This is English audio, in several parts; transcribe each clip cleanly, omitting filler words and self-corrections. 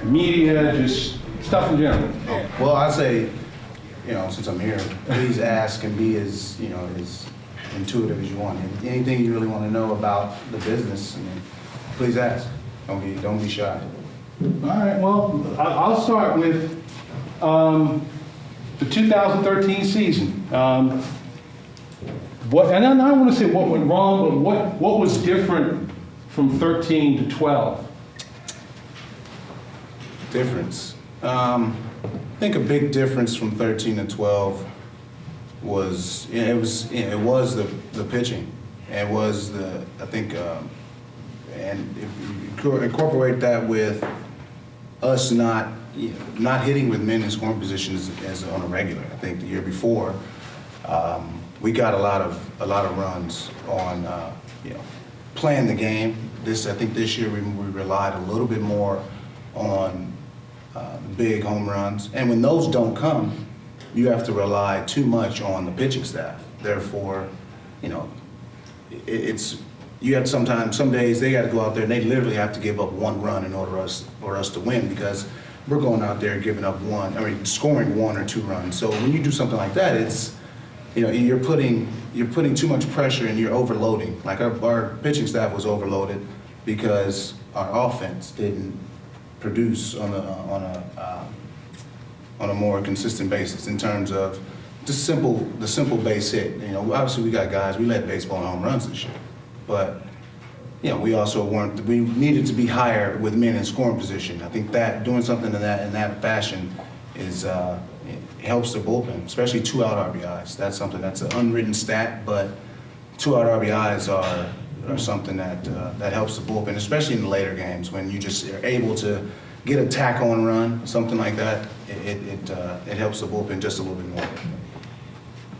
media, just stuff in general. Well, I say, since I'm here, please ask and be as intuitive as you want. And anything you really want to know about the business, please ask. Don't be shy. All right, well, I'll start with the 2013 season. And I don't want to say what went wrong, but what was different from 13 to 12? Difference. I think a big difference from 13 to 12 was the pitching. It was and if you incorporate that with us not hitting with men in scoring positions as on a regular. I think the year before we got a lot of runs on playing the game. I think this year we relied a little bit more on big home runs, and when those don't come, you have to rely too much on the pitching staff. Therefore, you have some days they got to go out there and they literally have to give up one run in order for us to win, because we're going out there giving up scoring 1 or 2 runs. So when you do something like that, it's you're putting too much pressure and you're overloading. Like our pitching staff was overloaded because our offense didn't produce on a more consistent basis in terms of the simple base hit. Obviously we got guys, we led baseball in home runs this year, but we also we needed to be higher with men in scoring position. I think that doing something in that fashion is it helps the bullpen, especially 2-out RBIs. That's something that's an unwritten stat, but 2-out RBIs are something that helps the bullpen, especially in the later games when you just are able to get a tack-on run, something like that. It helps the bullpen just a little bit more.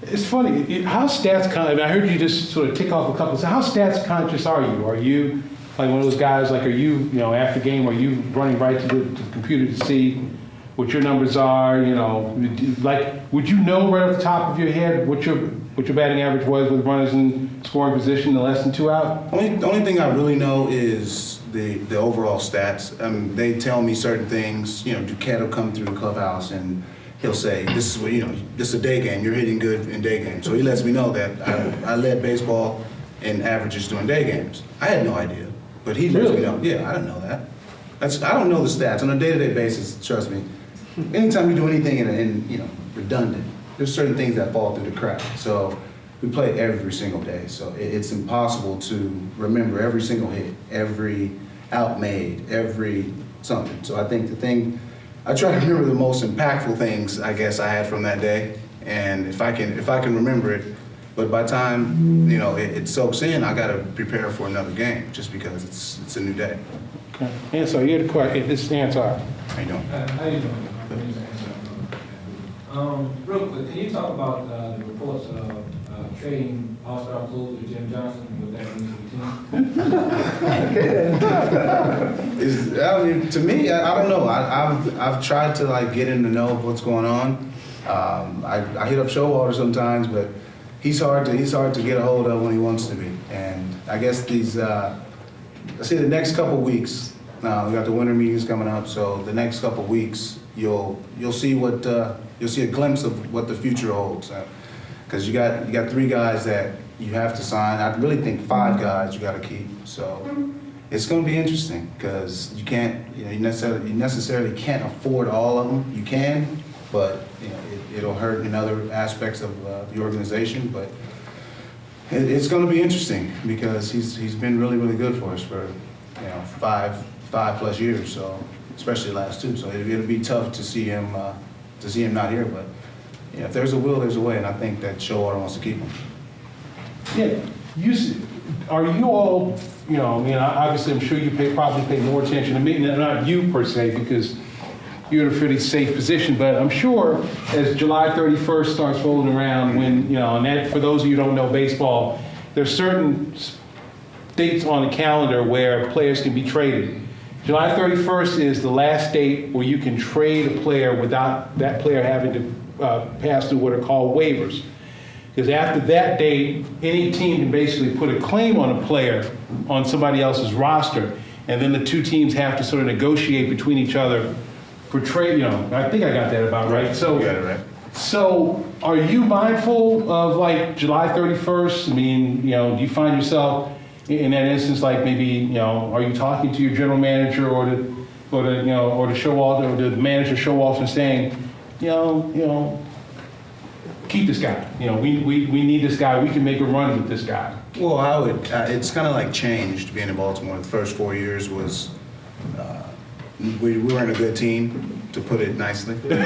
It's funny, how stats I heard you just sort of tick off a couple. So how stats conscious are you? Are you like one of those guys, like are you, after game, are you running right to the computer to see what your numbers are? Like, would you know right off the top of your head what your batting average was with runners in scoring position in less than 2 out? The only thing I really know is the overall stats. They tell me certain things. Duquette will come through the clubhouse and he'll say, this is what, this is a day game, you're hitting good in day games. So he lets me know that I led baseball in averages during day games. I had no idea, but he lets me know. Yeah, I didn't know that. I don't know the stats on a day-to-day basis, trust me. Anytime you do anything in redundant, there's certain things that fall through the cracks. So we play every single day, so it's impossible to remember every single hit, every out made, every something. So I think I try to remember the most impactful things I guess I had from that day, and if I can remember it, but by the time it soaks in, I got to prepare for another game just because it's a new day. Okay, Ansar, you had a question. This is Ansar. How you doing? How you doing? Real quick, can you talk about the reports of trading All-Star clothes with Jim Johnson and what that means to the team? To me, I don't know. I've tried to get in to know what's going on. I hit up Showalter sometimes, but he's hard to get a hold of when he wants to be. And I guess I see the next couple weeks. Now we got the winter meetings coming up, so the next couple weeks you'll see you'll see a glimpse of what the future holds. Because you got 3 guys that you have to sign. I really think 5 guys you got to keep. So it's going to be interesting because you can't, you necessarily can't afford all of them. You can, but it'll hurt in other aspects of the organization. But it's going to be interesting because he's been really, really good for us for 5+ years. So especially the last 2. So it'll be tough to see him not here, but. Yeah, if there's a will, there's a way, and I think that Showalter wants to keep him. Yeah, are you all, obviously I'm sure you probably pay more attention to me, not you per se, because you're in a pretty safe position, but I'm sure as July 31st starts rolling around when, and that, for those of you who don't know baseball, there's certain dates on the calendar where players can be traded. July 31st is the last date where you can trade a player without that player having to pass through what are called waivers. Because after that date, any team can basically put a claim on a player on somebody else's roster, and then the two teams have to sort of negotiate between each other for trade, you know, I think I got that about right. So, You got it right. so are you mindful of like July 31st? I mean, you know, do you find yourself in that instance, like maybe, you know, are you talking to your general manager or the you know, or the Showalter, or the manager Showalter and saying, you know, keep this guy. You know, we need this guy. We can make a run with this guy. Well, I would, it's kind of like changed being in Baltimore. The first 4 years was, we weren't a good team, to put it nicely. But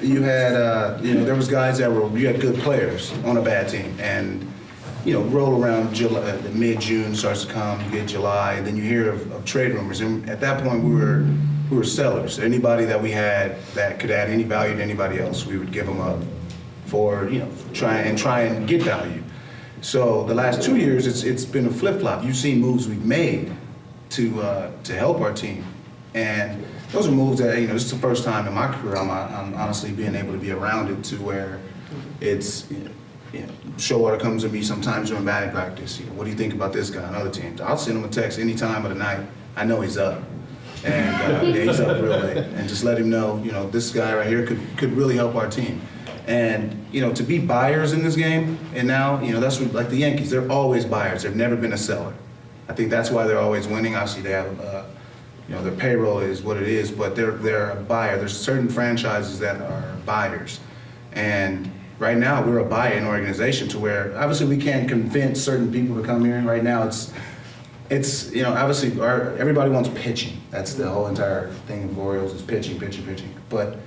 you had, you know, there was guys that were, you had good players on a bad team. And, you know, roll around July, mid-June starts to come, you get July, and then you hear of trade rumors. And at that point, we were sellers. Anybody that we had that could add any value to anybody else, we would give them up for, you know, try and get value. So the last 2 years, it's been a flip-flop. You've seen moves we've made to help our team, and those are moves that, you know, this is the first time in my career I'm honestly being able to be around it to where it's, you know, Showalter comes to me sometimes during batting practice. You know, what do you think about this guy on other teams? I'll send him a text any time of the night. I know he's up, and yeah, he's up real late, and just let him know, you know, this guy right here could really help our team. And, you know, to be buyers in this game, and now, you know, that's what, like the Yankees, they're always buyers. They've never been a seller. I think that's why they're always winning. Obviously, they have, you know, their payroll is what it is, but they're a buyer. There's certain franchises that are buyers. And right now, we're a buying organization to where, obviously, we can't convince certain people to come here. Right now, it's you know, obviously, everybody wants pitching. That's the whole entire thing of Orioles is pitching. But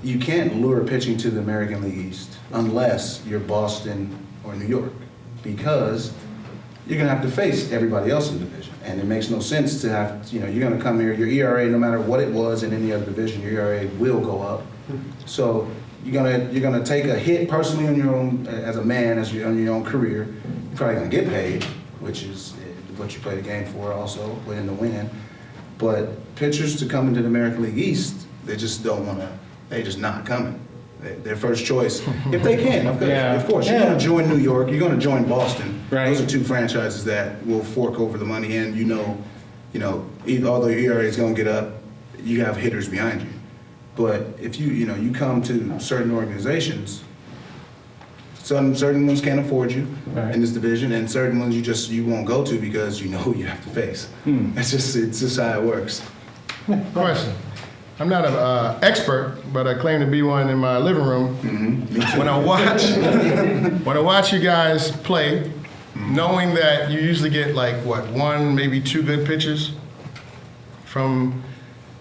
you can't lure pitching to the American League East unless you're Boston or New York, because you're gonna have to face everybody else in the division. And it makes no sense to have, you know, you're gonna come here, your ERA, no matter what it was in any other division, your ERA will go up. So you're gonna take a hit personally on your own, as a man, on your own career. You're probably gonna get paid, which is what you play the game for also, win to win. But pitchers to come into the American League East, they just don't wanna, they're just not coming. Their first choice, if they can, of course. You're going to join New York, you're going to join Boston. Right. Those are two franchises that will fork over the money, and you know, although your ERA is going to get up, you have hitters behind you. But if you come to certain organizations, certain ones can't afford you in this division, and certain ones you won't go to because you know you have to face. It's just how it works. Question. I'm not an expert, but I claim to be one in my living room. Mm-hmm. When I watch you guys play, knowing that you usually get like what, one, maybe two good pitches from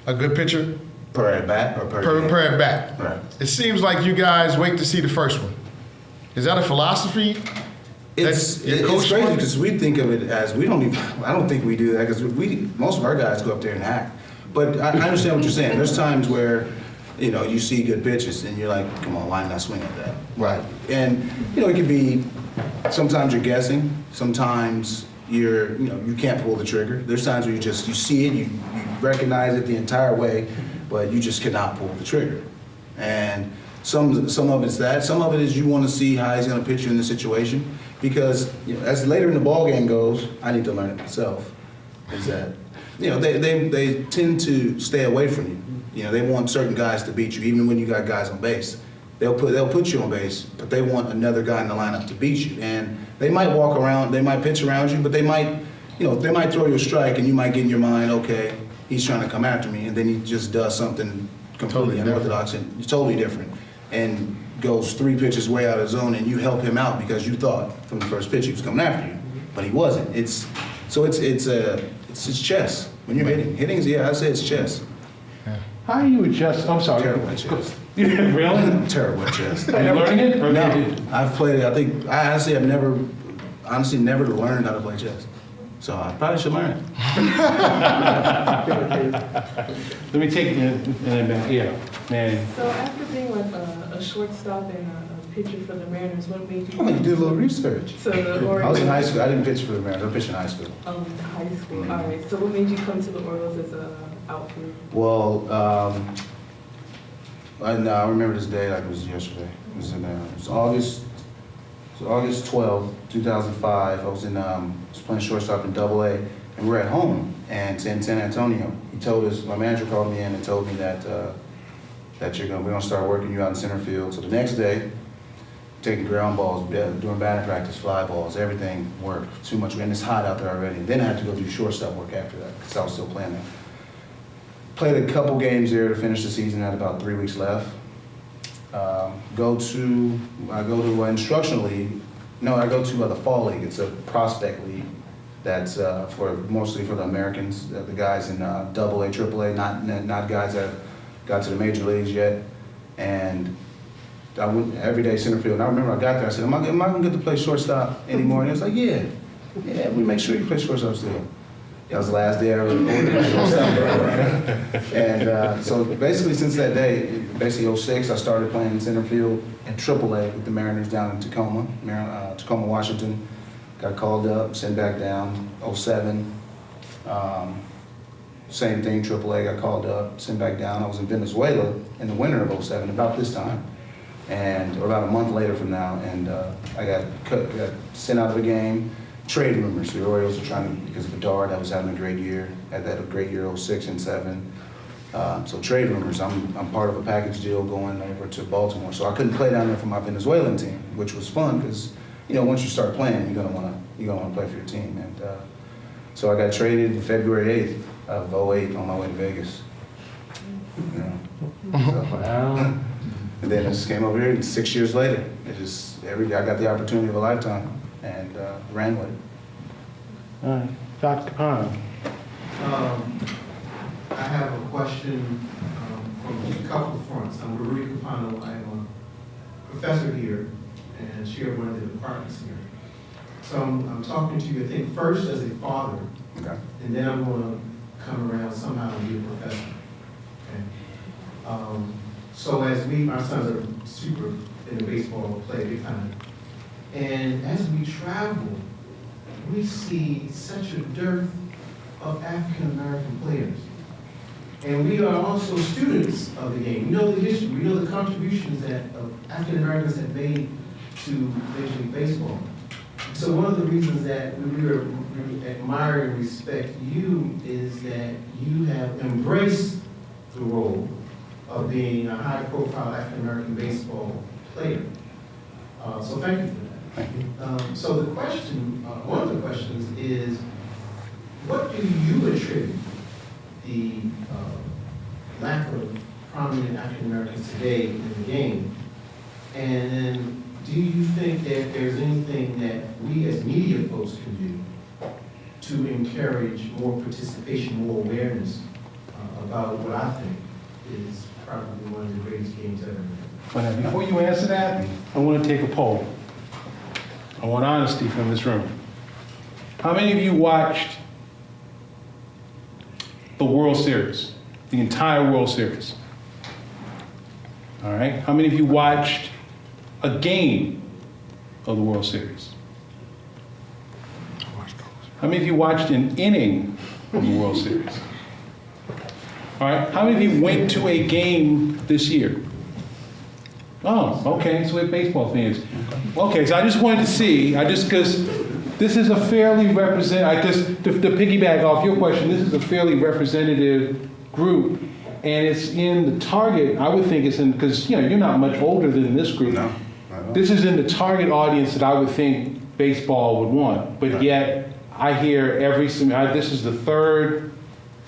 a good pitcher per at bat or per at bat. Right. It seems like you guys wait to see the first one. Is that a philosophy? It's crazy because we think of it as I don't think we do that because most of our guys go up there and act. But I understand what you're saying. There's times where, you know, you see good pitches and you're like, come on, why not swing at that? Right. And, you know, it could be, sometimes you're guessing, sometimes you can't pull the trigger. There's times where you see it, you recognize it the entire way, but you just cannot pull the trigger. And some of it's that. Some of it is you want to see how he's going to pitch you in the situation, because, you know, as later in the ball game goes, I need to learn it myself, is that, you know, they tend to stay away from you. You know, they want certain guys to beat you, even when you got guys on base. They'll put you on base, but they want another guy in the lineup to beat you. And they might walk around, they might pitch around you, but they might throw you a strike, and you might get in your mind, okay, he's trying to come after me, and then he just does something completely unorthodox and totally different, and goes 3 pitches way out of zone, and you help him out because you thought from the first pitch he was coming after you, but he wasn't. It's chess. When you're hitting, yeah, I say it's chess. How do you adjust? I'm sorry. Terrible at chess. Really? Terrible at chess. Are you learning it? Or No, I've played it. I honestly never learned how to play chess. So I probably should learn it. Let me take yeah, man. So after being like a shortstop and a pitcher for the Mariners, what made you? Oh, you did a little research. So the Orioles. I was in high school. I didn't pitch for the Mariners. I pitched in high school. High school. All right. So what made you come to the Orioles as a outfielder? Well, I remember this day like it was yesterday. It was August So August 12th, 2005, I was playing shortstop in Double-A, and we were at home and in San Antonio. He told us, my manager called me in and told me that we're gonna start working you out in center field. So the next day, taking ground balls, doing batting practice, fly balls, everything worked. Too much, and it's hot out there already. And then I had to go do shortstop work after that because I was still playing there. Played a couple games there to finish the season. Had about 3 weeks left. I go to instructional league. No, I go to the fall league. It's a prospect league that's mostly for the Americans, the guys in Double-A, Triple-A, not guys that got to the major leagues yet. And I went every day center field. And I remember I got there. I said, "Am I gonna get to play shortstop anymore?" And it was like, "Yeah, we make sure you play shortstop still." That was the last day I was And so basically since that day, basically 06, I started playing in center field in Triple-A with the Mariners down in Tacoma, Washington. Got called up, sent back down. 07, same thing, Triple-A, got called up, sent back down. I was in Venezuela in the winter of 07, about this time, or about a month later from now, and I got sent out of the game. Trade rumors. The Orioles are trying to, because of Bedard, that was having a great year, had that a great year 06 and 07. So trade rumors. I'm part of a package deal going over to Baltimore. So I couldn't play down there for my Venezuelan team, which was fun because once you start playing, you're gonna wanna play for your team. And so I got traded February 8th of 08 on my way to Vegas. Wow. And then I just came over here, and 6 years later, I got the opportunity of a lifetime. And ran with it. All right, Dr. Capano. I have a question from a couple of fronts. I'm Marie Capano. I'm a professor here and chair of one of the departments here. So I'm talking to you, I think, first as a father, Okay. and then I'm going to come around somehow and be a professor. Okay. So as my sons are super into baseball, play big time. And as we travel, we see such a dearth of African-American players. And we are also students of the game. We know the history, we know the contributions that African-Americans have made to Major League Baseball. So one of the reasons that we admire and respect you is that you have embraced the role of being a high-profile African-American baseball player. So thank you for that. So the question, one of the questions is, what do you attribute the lack of prominent African Americans today in the game? And then do you think that there's anything that we as media folks can do to encourage more participation, more awareness about what I think is probably one of the greatest games ever? But now, before you answer that, I want to take a poll. I want honesty from this room. How many of you watched the World Series, the entire World Series? All right. How many of you watched a game of the World Series? How many of you watched an inning of the World Series? All right. How many of you went to a game this year? Oh, okay, so we're baseball fans. Okay, so I just wanted to see, because this is a fairly to piggyback off your question, this is a fairly representative group, and it's in the target, I would think it's in, because you're not much older than this group. No, not at all. This is in the target audience that I would think baseball would want, but yet I hear every semester, this is the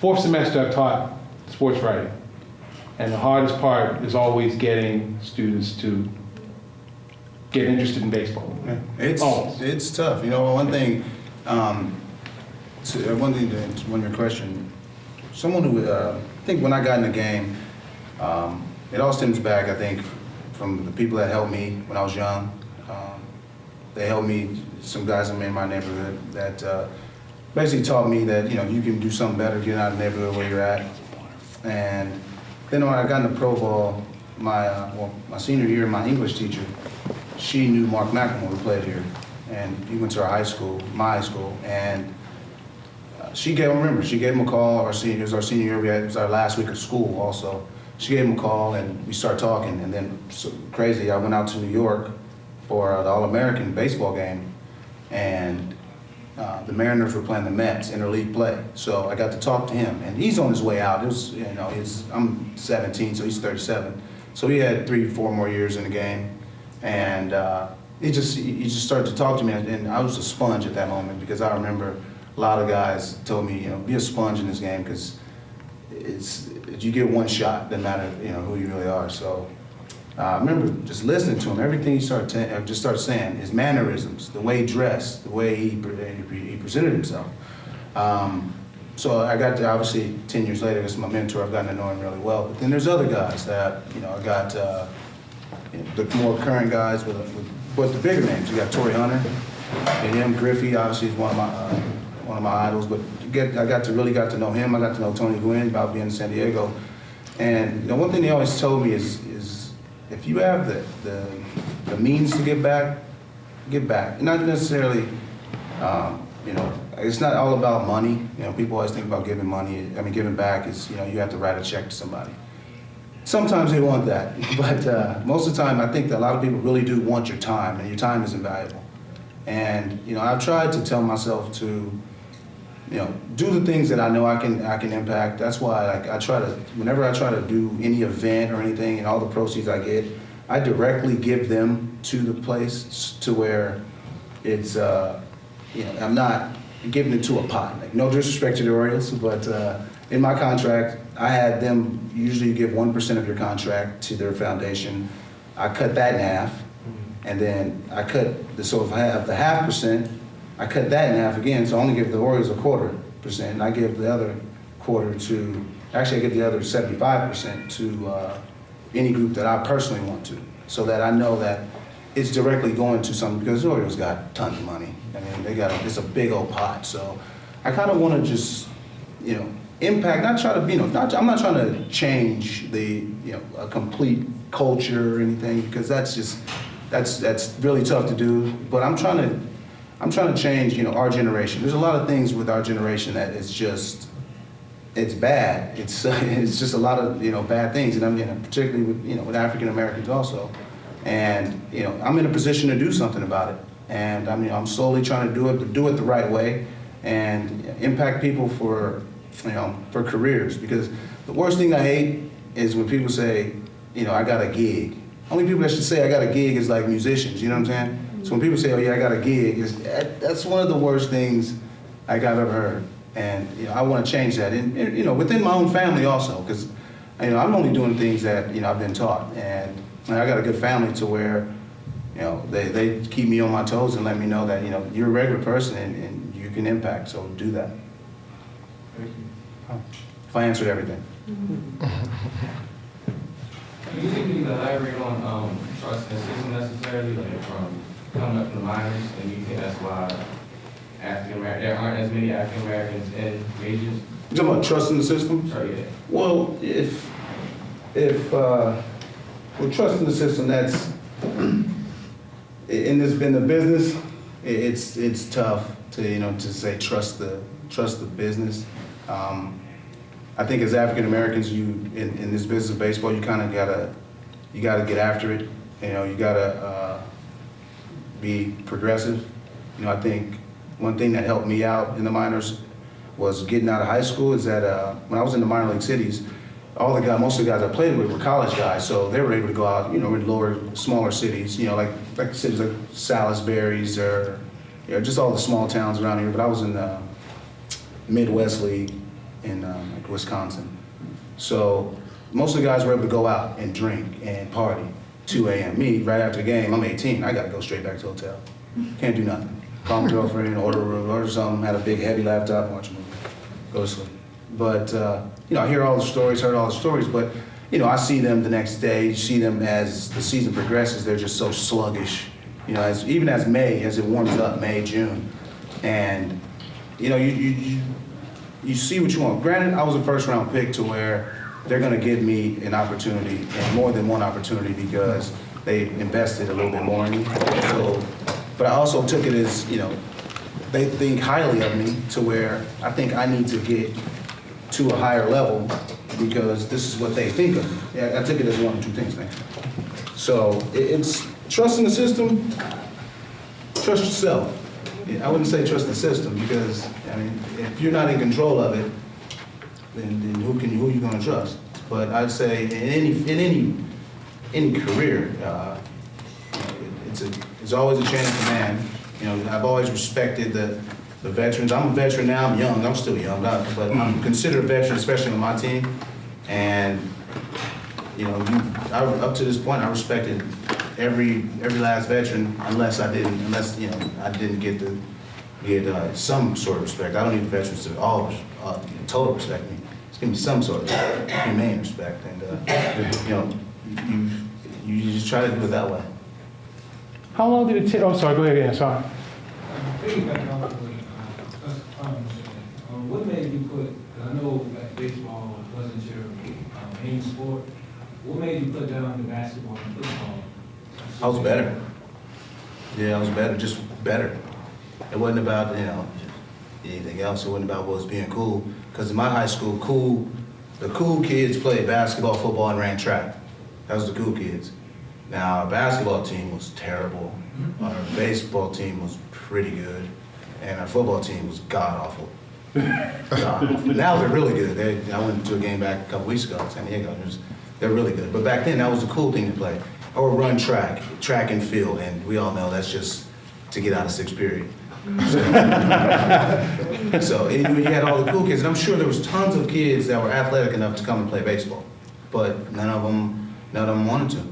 fourth semester I've taught sports writing. And the hardest part is always getting students to get interested in baseball. It's tough. One thing to one of your question, someone who I think when I got in the game, it all stems back, I think, from the people that helped me when I was young. They helped me, some guys in my neighborhood that basically taught me that you can do something better, get out of the neighborhood where you're at. And then when I got into pro ball, my senior year, my English teacher, she knew Mark McElmore, who played here, and he went to my high school, and she gave him a call. It was our senior year. It was our last week of school also. She gave him a call, and we started talking. And then, so crazy, I went out to New York for the All-American baseball game, and the Mariners were playing the Mets interleague play. So I got to talk to him, and he's on his way out. It was, you know, I'm 17, so he's 37. So he had 3-4 more years in the game, and he just started to talk to me, and I was a sponge at that moment, because I remember a lot of guys told me, you know, be a sponge in this game, because you get one shot, doesn't matter, you know, who you really are. So I remember just listening to him, everything he started saying, his mannerisms, the way he dressed, the way he presented himself. So I got to, obviously, 10 years later, this is my mentor, I've gotten to know him really well. But then there's other guys that, you know, I got, you know, the more current guys with the bigger names. You got Torrey Hunter, and him, Griffey, obviously, is one of my idols. But I really got to know him. I got to know Tony Gwynn about being in San Diego. And you know, one thing they always told me is if you have the means to give back, give back. Not necessarily, you know, it's not all about money. You know, people always think about giving money. I mean, giving back is, you know, you have to write a check to somebody. Sometimes they want that, but most of the time, I think that a lot of people really do want your time, and your time is invaluable. And you know, I've tried to tell myself to, you know, do the things that I know I can impact. That's why, like, I try to, whenever I try to do any event or anything, and all the proceeds I get, I directly give them to the place, to where it's, you know, I'm not giving it to a pot. Like, no disrespect to the Orioles, but in my contract, I had them usually give 1% of your contract to their foundation. I cut that in half, and then I cut, so if I have the 0.5%, I cut that in half again, so I only give the Orioles 0.25%, and I give the other quarter to, actually I give the other 75% to any group that I personally want to, so that I know that it's directly going to something, because the Orioles got tons of money. I mean, it's a big old pot, so I kind of want to just, you know, impact, not try to, you know, I'm not trying to change the, you know, a complete culture or anything, because that's really tough to do, but I'm trying to change, you know, our generation. There's a lot of things with our generation that it's bad. It's just a lot of, you know, bad things, and I'm, you know, particularly with, you know, with African Americans also. And you know, I'm in a position to do something about it, and I'm slowly trying to do it, but do it the right way, and impact people for, you know, for careers. Because the worst thing I hate is when people say, you know, I got a gig. Only people that should say I got a gig is like musicians. You know what I'm saying? So when people say, oh yeah, I got a gig, that's one of the worst things I've ever heard. And you know, I want to change that, and you know, within my own family also, because you know, I'm only doing things that, you know, I've been taught, and I got a good family to where, you know, they keep me on my toes and let me know that, you know, you're a regular person and you can impact, so do that. Thank you. If I answered everything. Do you think you need to elaborate on trust and system necessarily, like from coming up from the minors, and you think that's why there aren't as many African Americans in majors? You talking about trust in the system? Sorry, yeah. Well, with trust in the system, that's in the business, it's tough to, you know, to say trust the business. I think as African Americans, in this business of baseball, you kind of gotta get after it. You know, you gotta be progressive. You know, I think one thing that helped me out in the minors was getting out of high school. Is that when I was in the minor league cities, most of the guys I played with were college guys, so they were able to go out, you know, in smaller cities, you know, like cities like Salisbury's, or, you know, just all the small towns around here. But I was in the Midwest League in like Wisconsin. So most of the guys were able to go out and drink and party 2 a.m. Me, right after the game, I'm 18, I gotta go straight back to the hotel. Can't do nothing. Call my girlfriend, order something, had a big heavy laptop, watch a movie, go to sleep. But, you know, I heard all the stories, but, you know, I see them the next day, you see them as the season progresses, they're just so sluggish. You know, even as it warms up, May, June. And, you know, you see what you want. Granted, I was a first round pick, to where they're gonna give me an opportunity, and more than one opportunity, because they invested a little bit more in me. So, but I also took it as, you know, they think highly of me, to where I think I need to get to a higher level, because this is what they think of me. Yeah, I took it as one or two things, man. So it's trusting the system, trust yourself. Yeah, I wouldn't say trust the system because, I mean, if you're not in control of it, then who are you gonna trust? But I'd say in any career, it's always a chain of command. You know, I've always respected the veterans. I'm a veteran now, I'm young, I'm still young, but I'm considered a veteran, especially on my team. And, you know, up to this point, I respected every last veteran unless I didn't get some sort of respect. I don't need the veterans to all total respect me. Just give me some sort of humane respect, and you know, you just try to do it that way. How long did it take? Oh, sorry. Go ahead, Ann. Sorry. Piggyback off of what made you put? 'Cause I know that baseball wasn't your main sport. What made you put down the basketball and football? I was better. Yeah, I was better, just better. It wasn't about, you know, anything else. It wasn't about what was being cool. Because in my high school, the cool kids played basketball, football, and ran track. That was the cool kids. Now, our basketball team was terrible. Our baseball team was pretty good. And our football team was god-awful. God-awful. Now they're really good. I went to a game back a couple weeks ago in San Diego. They're really good. But back then, that was the cool thing to play. Or run track and field. And we all know that's just to get out of sixth period. So you had all the cool kids. And I'm sure there was tons of kids that were athletic enough to come and play baseball. But none of them wanted to.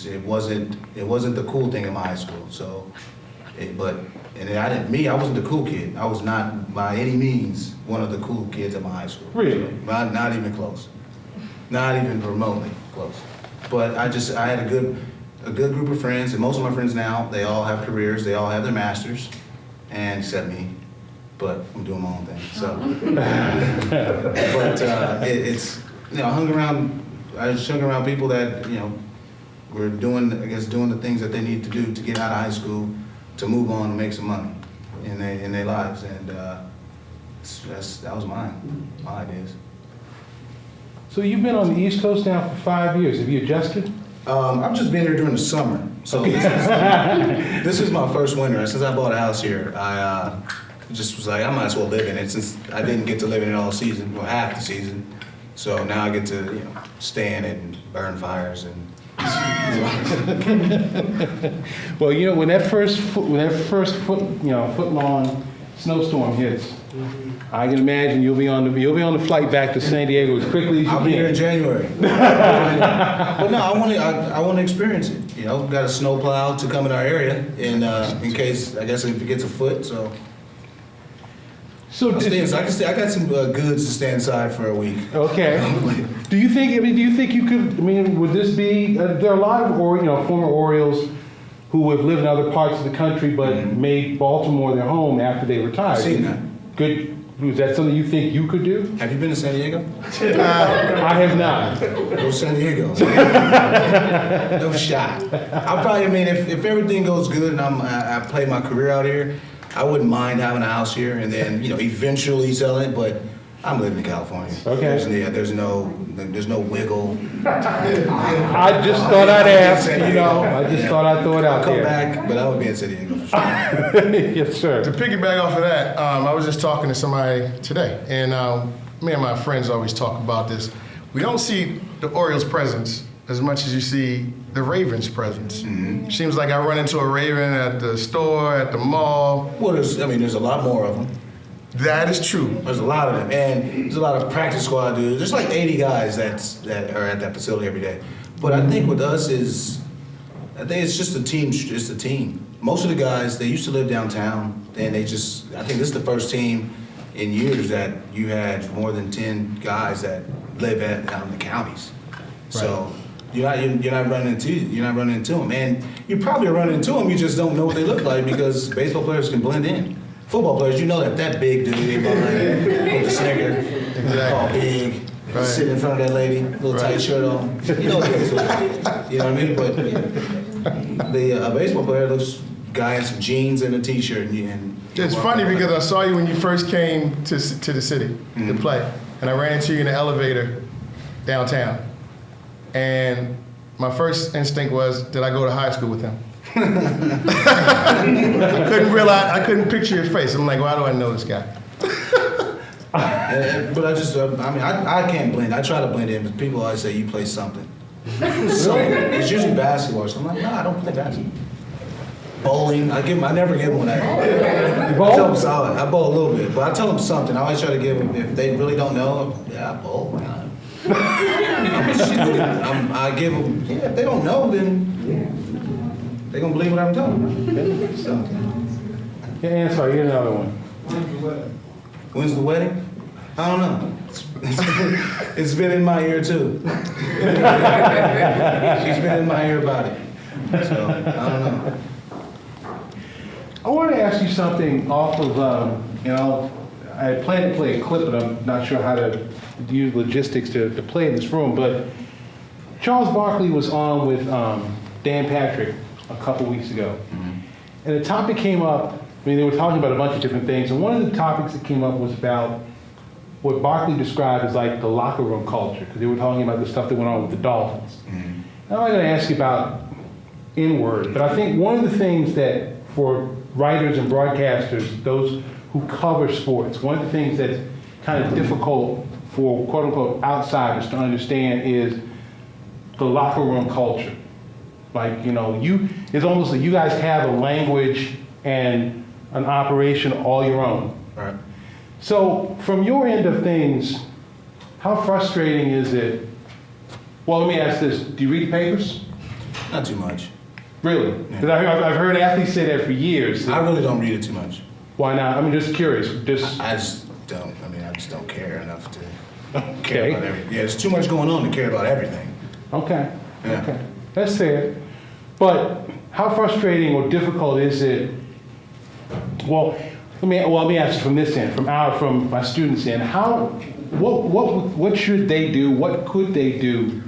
It wasn't the cool thing in my high school. So, I wasn't the cool kid. I was not by any means one of the cool kids at my high school. Really? So, not even close. Not even remotely close. But I had a good group of friends, and most of my friends now, they all have careers, they all have their masters, and except me. But I'm doing my own thing. So, but it's, you know, I just hung around people that, you know, were doing the things that they need to do to get out of high school, to move on and make some money in their lives, and that was my ideas. So you've been on the East Coast now for 5 years. Have you adjusted? I've just been here during the summer, so this is my first winter. Since I bought a house here, I just was like, I might as well live in it since I didn't get to live in it all season, well, half the season. So now I get to, you know, stay in it and burn fires and. Well, you know, when that first foot-long snowstorm hits, I can imagine you'll be on the flight back to San Diego as quickly as you can. I'll be here in January. But no, I want to experience it. You know, got a snowplow to come in our area, and in case, I guess, if it gets a foot, so. So I got some goods to stay inside for a week. okay. Do you think you could? I mean, would this be? There are a lot of former Orioles who have lived in other parts of the country but made Baltimore their home after they retired. I've seen that. Good. Is that something you think you could do? Have you been to San Diego? I have not. Go to San Diego. No shot. If everything goes good and I play my career out here, I wouldn't mind having a house here and then, you know, eventually selling it, but I'm living in California. Okay. There's no wiggle. I just thought I'd ask, thought I'd throw it out I'll come there. back, but I would be in San Diego for sure. Yes, sir. To piggyback off of that, I was just talking to somebody today, and me and my friends always talk about this. We don't see the Orioles' presence as much as you see the Ravens' presence. Mm-hmm. Seems like I run into a Raven at the store, at the mall. Well, there's a lot more of them. That is true. There's a lot of them, and there's a lot of practice squad dudes. There's like 80 guys that are at that facility every day. But I think with us I think it's just a team. It's a team. Most of the guys, they used to live downtown, and I think this is the first team in years that you had more than 10 guys that live out in the counties. Right. So you're not running into them, and you probably run into them. You just don't know what they look like because baseball players can blend in. Football players, you know that big dude behind with the snicker, all big, right. Sitting in front of that lady, little tight shirt on. You know what it is. You know what I mean? But the baseball player looks guy in some jeans and a t-shirt. And it's funny because I saw you when you first came to the city to play, and I ran into you in the elevator downtown. And my first instinct was, did I go to high school with him? I couldn't picture your face. I'm like, why do I know this guy? But I just, I can't blend. I try to blend in, but people always say you play something. It's usually basketball. So I'm like, no, I don't play basketball. Bowling, I never give them one. I tell them solid. I bowl a little bit, but I tell them something. I always try to give them, if they really don't know, yeah, I bowl. Why not? I give them, yeah, if they don't know, then they're going to believe what I'm telling them. So. Yeah, answer, here's another one. When's the wedding? I don't know. It's been in my ear too. She's been in my ear about it. So, I don't know. I want to ask you something off of, I had planned to play a clip, but I'm not sure how to use logistics to play in this room, but Charles Barkley was on with Dan Patrick a couple weeks ago. And the topic came up, they were talking about a bunch of different things, and one of the topics that came up was about what Barkley described as like the locker room culture, because they were talking about the stuff that went on with the Dolphins. And I'm not going to ask you about N-word, but I think one of the things that for writers and broadcasters, those who cover sports, one of the things that's kind of difficult for quote-unquote outsiders to understand is the locker room culture. Like, it's almost like you guys have a language and an operation all your own. Right. So from your end of things, how frustrating is it? Well, let me ask this. Do you read the papers? Not too much. Really? Because I've heard athletes say that for years. I really don't read it too much. Why not? Just curious. I just don't. I just don't care enough to care Okay. about everything. Yeah, there's too much going on to care about everything. Okay. Yeah. Okay. That's fair. But how frustrating or difficult is it? Well, let me ask you from this end, from my students' end. What should they do? What could they do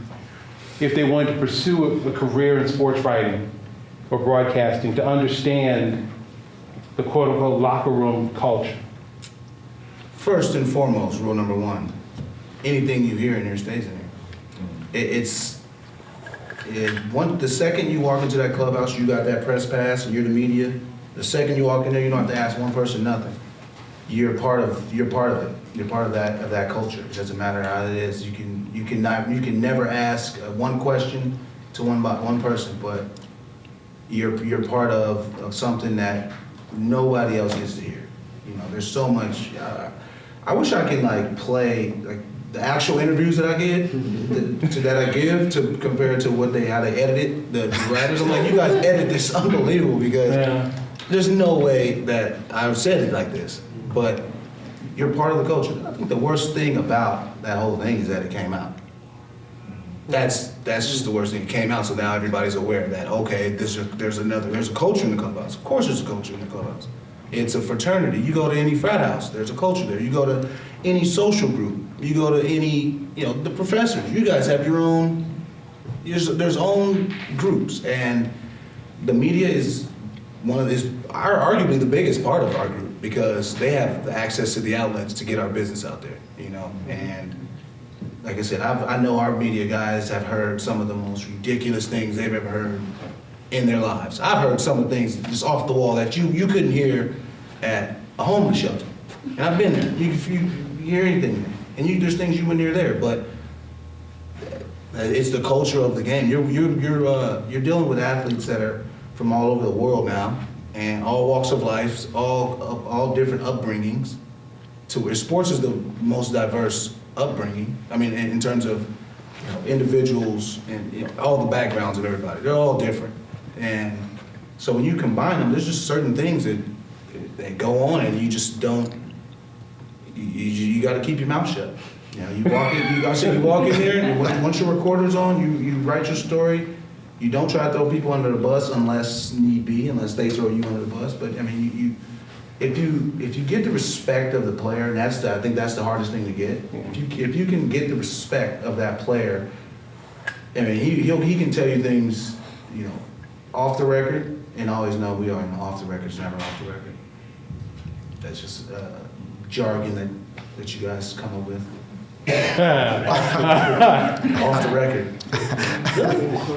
if they wanted to pursue a career in sports writing or broadcasting to understand the quote-unquote locker room culture? First and foremost, rule number one: anything you hear in here stays in here. The second you walk into that clubhouse, you got that press pass, and you're the media. The second you walk in there, you don't have to ask one person nothing. You're part of it. You're part of that culture. It doesn't matter how it is. You can never ask one question to one person, but you're part of something that nobody else gets to hear. There's so much. I wish I could play the actual interviews that I get, that I give, to compare it to how they edit it. The writers, I'm like, you guys edit this unbelievable, because there's no way that I've said it like this. But you're part of the culture. I think the worst thing about that whole thing is that it came out. That's just the worst thing. It came out, so now everybody's aware that, okay, there's a culture in the clubhouse. Of course there's a culture in the clubhouse. It's a fraternity. You go to any frat house, there's a culture there. You go to any social group, you go to any, the professors, you guys have your own, there's own groups. And the media is arguably the biggest part of our group, because they have the access to the outlets to get our business out there, and like I said, I know our media guys have heard some of the most ridiculous things they've ever heard in their lives. I've heard some of the things just off the wall that you couldn't hear at a homeless shelter. And I've been there. You hear anything there. And there's things you wouldn't hear there, but it's the culture of the game. You're dealing with athletes that are from all over the world now, and all walks of life, all different upbringings, to where sports is the most diverse upbringing. In terms of individuals and all the backgrounds of everybody, they're all different. And so when you combine them, there's just certain things that go on, and you just don't. You got to keep your mouth shut. You walk in. You walk in there, and once your recorder's on, you write your story. You don't try to throw people under the bus unless need be, unless they throw you under the bus. But if you get the respect of the player, and I think that's the hardest thing to get. If you can get the respect of that player, he can tell you things, off the record, and always know we are off the record, it's never off the record. That's just jargon that you guys come up with. Off the record.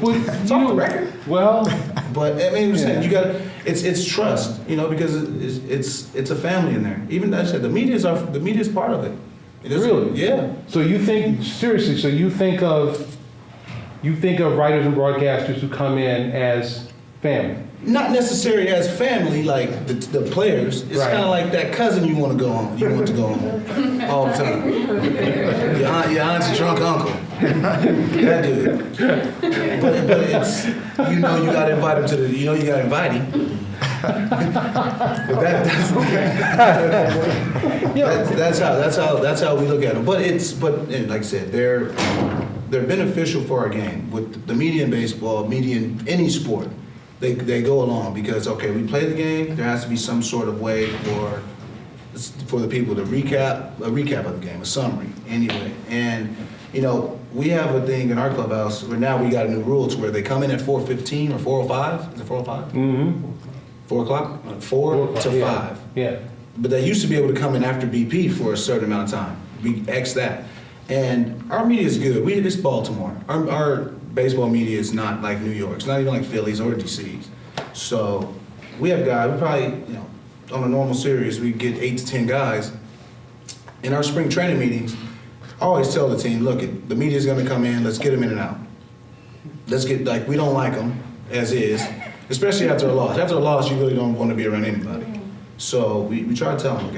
Well, It's off the record. Well, But I mean, I'm saying Yeah. you got it's trust, you know, because it's a family in there. Even I said the media is part of it. It is, Really? Yeah. so you think, seriously, so you think of writers and broadcasters who come in as family? Not necessarily as family, like the players. It's Right. kind of like that cousin you want to go home. You want to go home all the time. Your aunt's drunk uncle. That dude. But it's you got to invite him to the. You got to invite him. But that's how we look at them. But and like I said, they're beneficial for our game with the media in baseball, media in any sport. They go along because okay, we play the game. There has to be some sort of way for the people to recap of the game, a summary anyway. And we have a thing in our clubhouse where now we got a new rule to where they come in at 4:15 or 4:05. Is it 4:05? Mm-hmm. 4 o'clock? 4 to 5. Yeah. But they used to be able to come in after BP for a certain amount of time. We X that. And our media is good. It's Baltimore. Our baseball media is not like New York. It's not even like Phillies or DC's. So we have guys, we probably, on a normal series, we get 8 to 10 guys. In our spring training meetings, I always tell the team, look, the media's gonna come in, let's get them in and out. Let's get, we don't like them as is, especially after a loss. After a loss, you really don't want to be around anybody. So we try to tell them,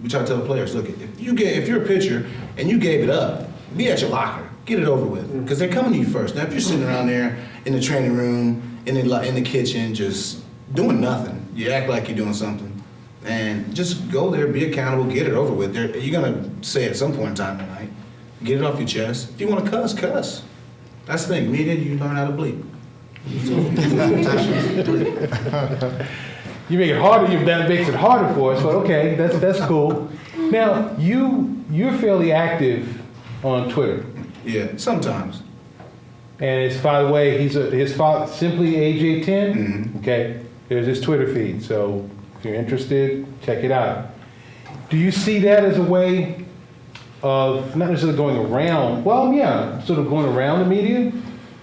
we try to tell the players, look, if you're a pitcher and you gave it up, be at your locker, get it over with, because they're coming to you first. Now, if you're sitting around there in the training room, in the kitchen, just doing nothing, you act like you're doing something, and just go there, be accountable, get it over with. You're gonna say at some point in time tonight, get it off your chest. If you want to cuss, cuss. That's the thing. Media, you learn how to bleep. You make it harder. That makes it harder for us. But okay, that's cool. Now you're fairly active on Twitter, Yeah, sometimes. and it's, by the way, his father simply AJ10. Mhm. Okay, there's his Twitter feed. So if you're interested, check it out. Do you see that as a way of not necessarily going around? Well, yeah, sort of going around the media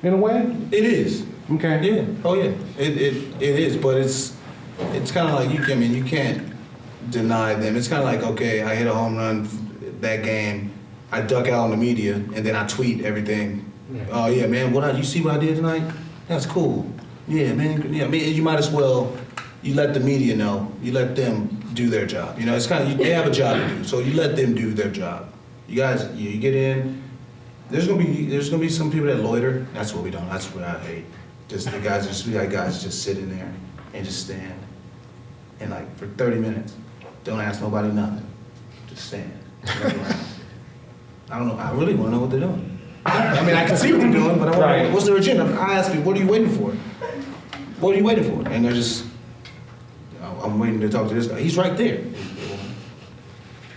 in a way. It is. Okay. Yeah. Oh yeah. It is, but it's kind of like you can't deny them. It's kind of like, okay, I hit a home run that game, I duck out on the media, and then I tweet everything. Oh yeah, man, you see what I did tonight? That's cool. Yeah, man. Yeah, I mean, you might as well you let the media know. You let them do their job. It's kind of they have a job to do, so you let them do their job. You guys, you get in. There's gonna be some people that loiter. That's what we don't. That's what I hate. We got guys just sitting there and just stand, and for 30 minutes, don't ask nobody nothing, just stand. Look around. I don't know. I really want to know what they're doing. I mean, I can see what they're doing, but I want to Right. know what's their agenda. I ask people, what are you waiting for? What are you waiting for? And they're just, I'm waiting to talk to this guy. He's right there.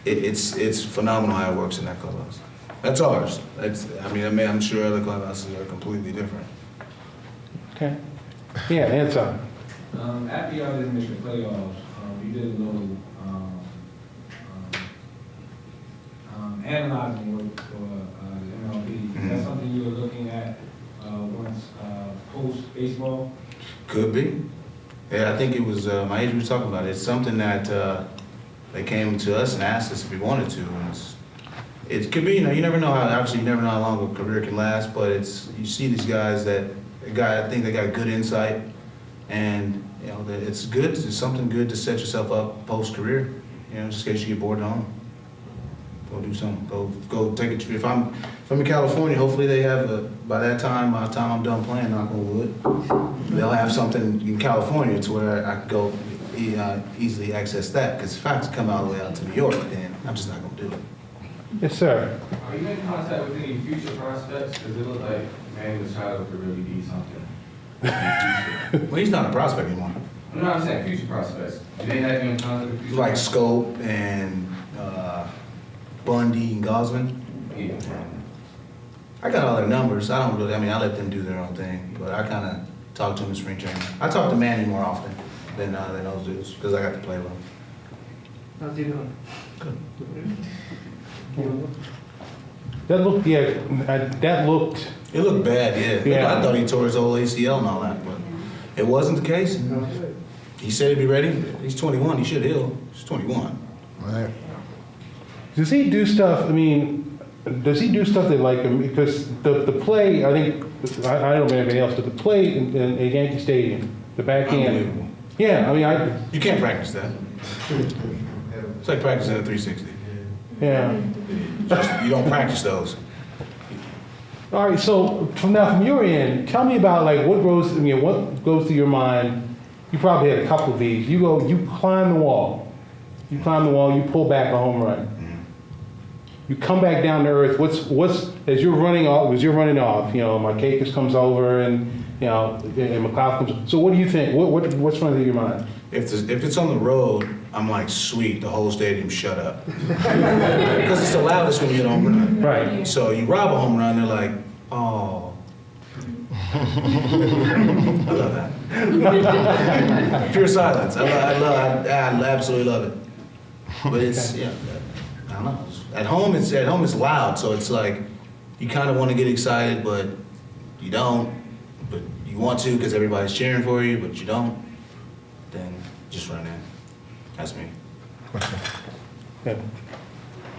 It's phenomenal how it works in that clubhouse. That's ours. I'm sure other clubhouses are completely different. Okay. Yeah, answer. After y'all didn't make the playoffs, you did a little analyzing work for the MLB. Is that something you were looking at once post-baseball? Could be. Yeah, I think it was, my agent was talking about it. It's something that they came to us and asked us if we wanted to. And it could be, you never know how long a career can last, but you see these guys I think they got good insight, and that it's good, it's something good to set yourself up post-career, just in case you get bored at home. Go do something, go take a trip. If I'm in California, hopefully they have, by the time I'm done playing, knock on wood, they'll have something in California to where I can go easily access that, because if I have to come all the way out to New York, then I'm just not gonna do it. Yes, sir. Are you in contact with any future prospects? Because it looks like Manny Machado could really be something. Well, he's not a prospect anymore. No, I'm saying future prospects. Do they have you in contact with future Like prospects? Scope and Bundy and Gosman. Yeah. I got all their numbers. I don't really, I let them do their own thing, but I kind of talk to them in spring training. I talk to Manny more often than those dudes, because I got to play with them. How's he doing? Good. That looked, that looked, It looked bad, yeah. Yeah. I thought he tore his old ACL and all that, but it wasn't the case. He said he'd be ready. He's 21. He should heal. He's 21. Right. does he do stuff, I mean, does he do stuff that like, because the play, I think, I don't know anything else, but the play in Yankee Stadium, the backhand. Unbelievable. Yeah, I mean, You can't practice that. It's like practicing a 360. yeah. You don't practice those. All right, so from your end, tell me about like what goes through your mind. You probably had a couple of these. You climb the wall. You pull back a home run. You come back down to earth. What's as you're running off, Markakis comes over and and McLeod comes. So what do you think? What's running through your mind? If it's on the road, I'm like, sweet, the whole stadium shut up. Because it's the loudest when you hit a home run. Right. So you rob a home run, they're like, oh. I love that. Pure silence. I absolutely love it. But it's, I don't know. At home it's loud, so it's like, you kind of want to get excited, but you don't. But you want to because everybody's cheering for you, but you don't. Then just run in. That's me. Yeah.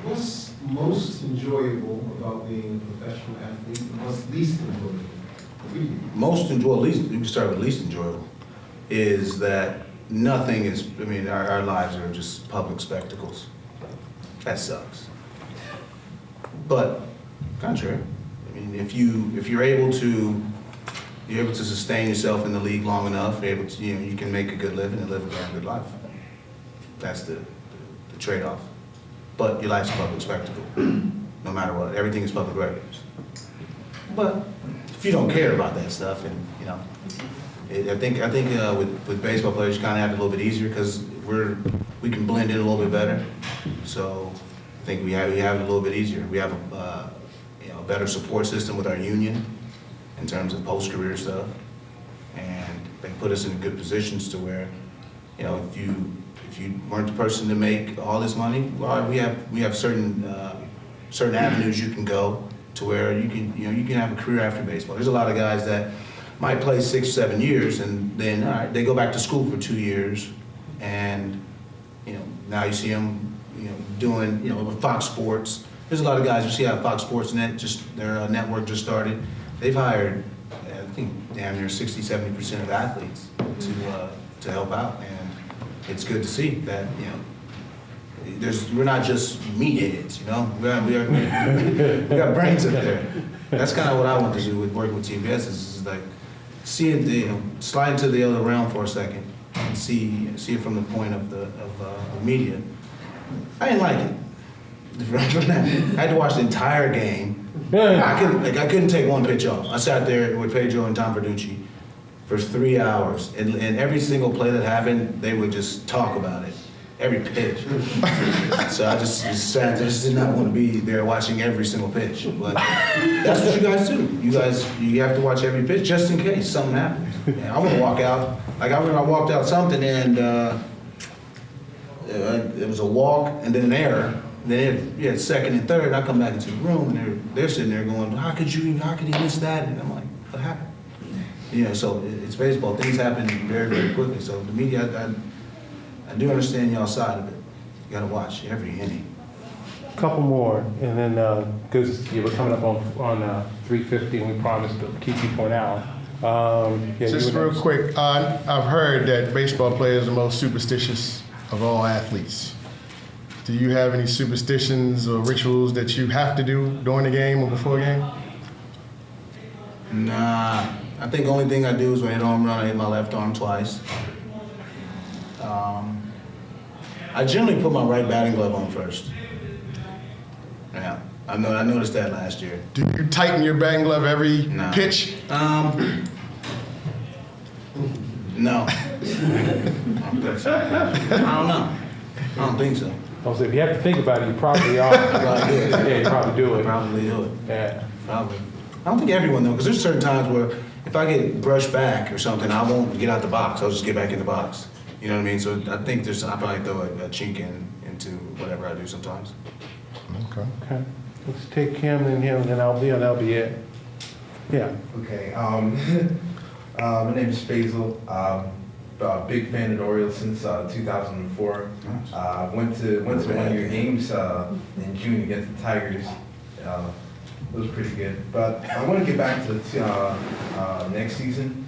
What's most enjoyable about being a professional athlete, and what's least enjoyable for you? Most enjoyable, we can start with least enjoyable, is that nothing is, our lives are just public spectacles. That sucks. But, contrary, if you're able to sustain yourself in the league long enough, you can make a good living and live a damn good life. That's the trade-off. But your life's a public spectacle, no matter what. Everything is public records. But if you don't care about that stuff, and I think with baseball players, you kind of have it a little bit easier because we can blend in a little bit better. So I think we have it a little bit easier. We have a better support system with our union in terms of post-career stuff, and they put us in good positions to where, if you weren't the person to make all this money, well, we have certain avenues you can go to where you can have a career after baseball. There's a lot of guys that might play 6 or 7 years, and then they go back to school for 2 years, and now you see them doing with Fox Sports. There's a lot of guys you see out of Fox Sports Net, their network just started. They've hired, I think, damn near 60-70% of athletes to help out, and it's good to see that we're not just meatheads, we got brains up there. That's kind of what I want to do with working with TBS is like seeing slide into the other realm for a second and see it from the point of the media. I didn't like it. I had to watch the entire game. I couldn't take one pitch off. I sat there with Pedro and Tom Verducci for 3 hours, and every single play that happened, they would just talk about it, every pitch. So I just sat there, just did not want to be there watching every single pitch. But that's what you guys do. You have to watch every pitch just in case something happens. I want to walk out. Like I remember I walked out something, and it was a walk and then an error. Then you had second and third, and I come back into the room, and they're sitting there going, how could he miss that? And I'm like, what happened? So it's baseball. Things happen very, very quickly. So the media, I do understand y'all's side of it. You got to watch every inning. A couple more, and then because we're coming up on 3:50, and we promised to keep you for an hour. Just real quick, I've heard that baseball players are the most superstitious of all athletes. Do you have any superstitions or rituals that you have to do during the game or before a game? Nah, I think the only thing I do is when I hit a home run, I hit my left arm twice. I generally put my right batting glove on first. Yeah, I noticed that last year. Do you tighten your batting glove every pitch? No. I don't know. I don't think so. If you have to think about it, you probably are. Probably do it. Yeah, you probably do it. Probably do it. Yeah. Probably. I don't think everyone though, because there's certain times where if I get brushed back or something, I won't get out the box. I'll just get back in the box. You know what I mean? So I think I probably throw a chink into whatever I do sometimes. Okay. Okay. Let's take him and that'll be it. Yeah. Okay. My name is Faisal. A big fan of the Orioles since 2004. Went to one of your games in June against the Tigers. It was pretty good. But I want to get back to next season.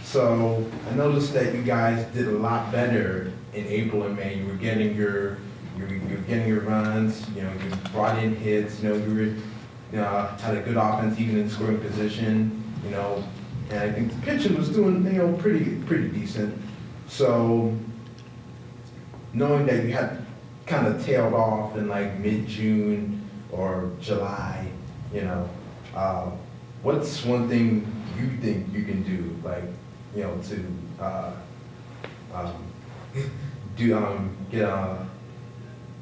So I noticed that you guys did a lot better in April and May. You were getting your runs. You brought in hits. You had a good offense even in scoring position. And I think the pitching was doing pretty decent. So knowing that you had kind of tailed off in like mid-June or July, what's one thing you think you can do, like, to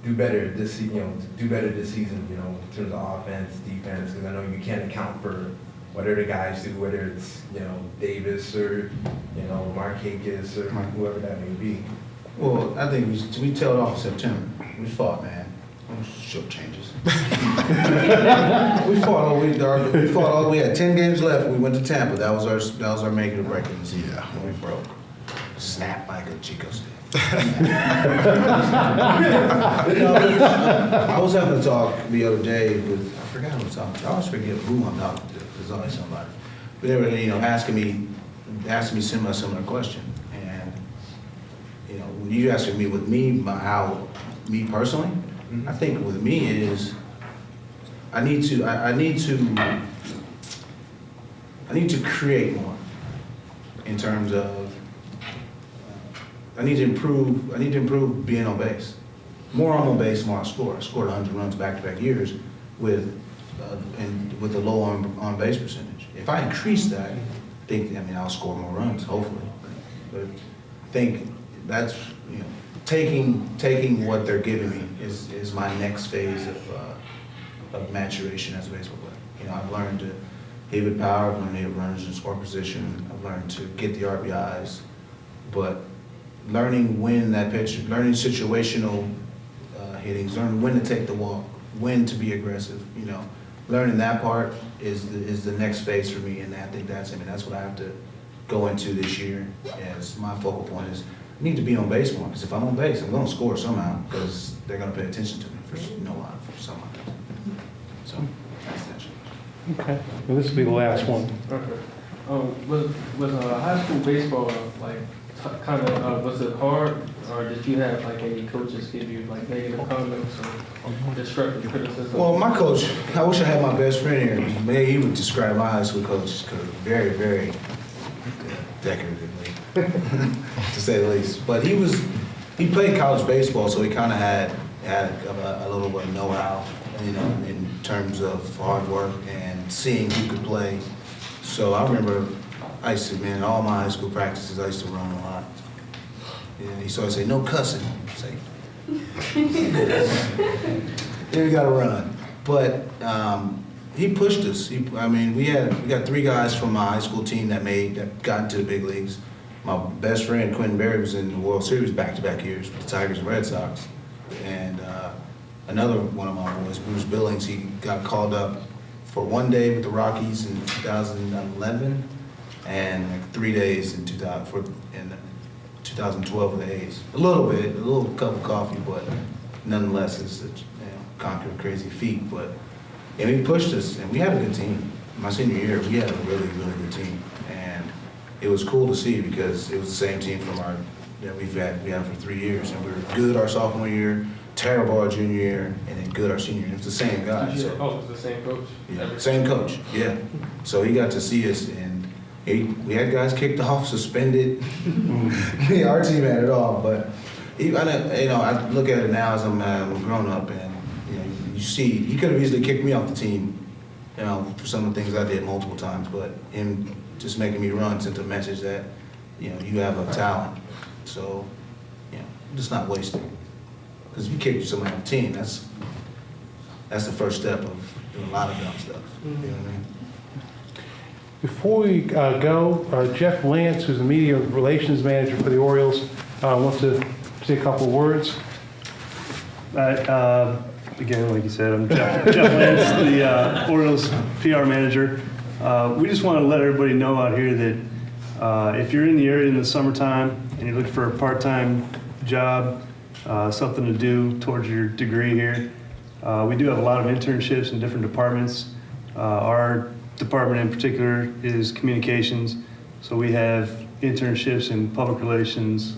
do better this season, in terms of offense, defense, because I know you can't account for what other guys do, whether it's, Davis or, Markakis or whoever that may be. Well, I think we tailed off in September. We fought, man. Short changes. We fought. We had 10 games left. We went to Tampa. That was our make or break in the season. And we broke. Snapped like a Chico stick. I was having a talk the other day with, I forgot who I was talking to. I always forget who I'm talking to. There's always somebody. But they were, asking me similar question. And, when you asking me with me, me personally, Mm-hmm. I think with me is I need to create more in terms of I need to improve being on base. More I'm on base, more I score. I scored 100 runs back-to-back years with a low on base percentage. If I increase that, I'll score more runs, hopefully. But I think that's taking what they're giving me is my next phase of maturation as a baseball player. I've learned to hit with power, I've learned to hit runners in score position, I've learned to get the RBIs, but learning when that pitch, learning situational hittings, learning when to take the walk, when to be aggressive, learning that part is the next phase for me, and I think that's what I have to go into this year as my focal point is I need to be on base more, because if I'm on base, I'm going to score somehow, because they're going to pay attention to me for someone. So that's that. Okay. Well, this will be the last one. Okay. Was high school baseball was it hard, or did you have like any coaches give you like negative comments or destructive criticism? Well, my coach, I wish I had my best friend here. Maybe he would describe my high school coach very, very decoratively, to say the least. But he played college baseball, so he kind of had a little bit of know-how, in terms of hard work and seeing who could play. So I remember I used to, all my high school practices, I used to run a lot. And he started saying, no cussing. Say, then we got to run. But he pushed us. We got 3 guys from my high school team that got into the big leagues. My best friend, Quentin Berry, was in the World Series back-to-back years with the Tigers and Red Sox. And another one of my boys, Bruce Billings, he got called up for 1 day with the Rockies in 2011 and like 3 days in 2012 with the A's. A little cup of coffee, but nonetheless, it's conquer a crazy feat. But he pushed us, and we had a good team. My senior year, we had a really, really good team, and it was cool to see because it was the same team we had for 3 years, and we were good our sophomore year, terrible our junior year, and then good our senior year. It was the same guys. It was the same coach? Yeah, same coach, yeah. So he got to see us, and we had guys kicked off, suspended. Our team had it all, but I look at it now as I'm grown up, and you see, he could have easily kicked me off the team, for some of the things I did multiple times, but him just making me run sent a message that, you have a talent. So, just not wasting. Because if you kick somebody off the team, that's the first step of doing a lot of dumb stuff. You know what I mean? Before we go, Jeff Lance, who's the media relations manager for the Orioles, wants to say a couple of words. again, like you said, I'm Jeff Lance, the Orioles PR manager. We just want to let everybody know out here that if you're in the area in the summertime and you're looking for a part-time job, something to do towards your degree here, we do have a lot of internships in different departments. Our department in particular is communications, so we have internships in public relations.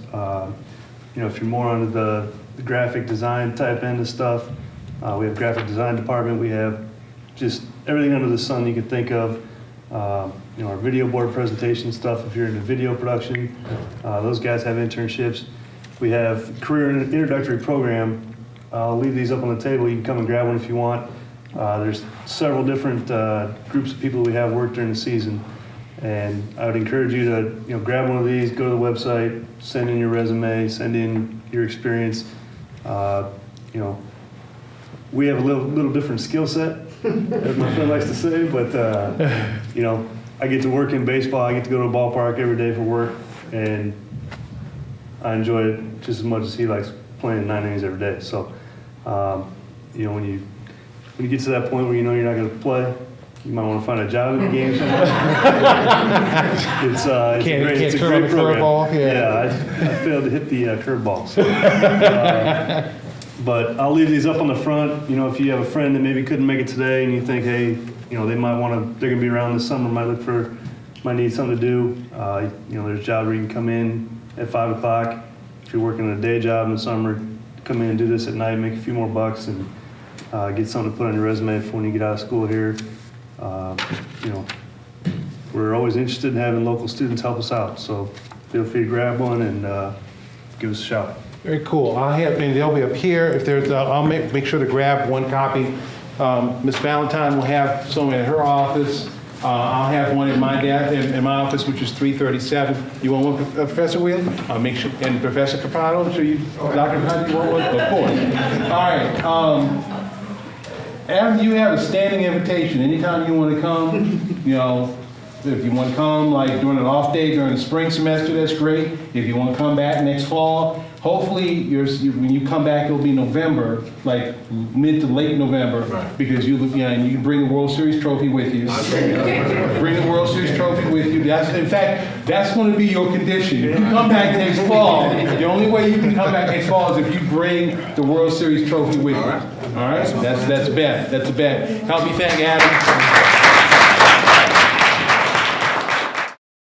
If you're more on the graphic design type end of stuff, we have graphic design department. We have just everything under the sun you can think of. Our video board presentation stuff, if you're into video production, those guys have internships. We have career introductory program. I'll leave these up on the table. You can come and grab one if you want. There's several different groups of people we have work during the season. And I would encourage you to grab one of these, go to the website, send in your resume, send in your experience. We have a little different skill set, as my friend likes to say, but I get to work in baseball. I get to go to a ballpark every day for work, and I enjoy it just as much as he likes playing 9 innings every day. So, when you get to that point where you know you're not going to play, you might want to find a job in the game somewhere. It's a great program. Yeah, I failed to hit the curveball. So, but I'll leave these up on the front. If you have a friend that maybe couldn't make it today, and you think, hey, they're going to be around this summer, might need something to do. There's jobs where you can come in at 5 o'clock. If you're working a day job in the summer, come in and do this at night, make a few more bucks, and get something to put on your resume for when you get out of school here. We're always interested in having local students help us out, so feel free to grab one and give us a shout. Very cool. And they'll be up here. If there's, I'll make sure to grab one copy. Ms. Valentine will have some at her office. I'll have one in my office, which is 337. You want one, Professor Wheeler? I'll make sure. And Professor Capano, I'm sure you, Dr. Capano, you want one? Of course. All right. Adam, you have a standing invitation. Anytime you want to come, if you want to come like during an off day during the spring semester, that's great. If you want to come back next fall, hopefully when you come back, it'll be November, like mid to late November, because and you can bring the World Series trophy with you. Bring the World Series trophy with you. In fact, that's going to be your condition. If you come back next fall, the only way you can come back next fall is if you bring the World Series trophy with you. All right? That's a bet. That's a bet. Help me thank Adam.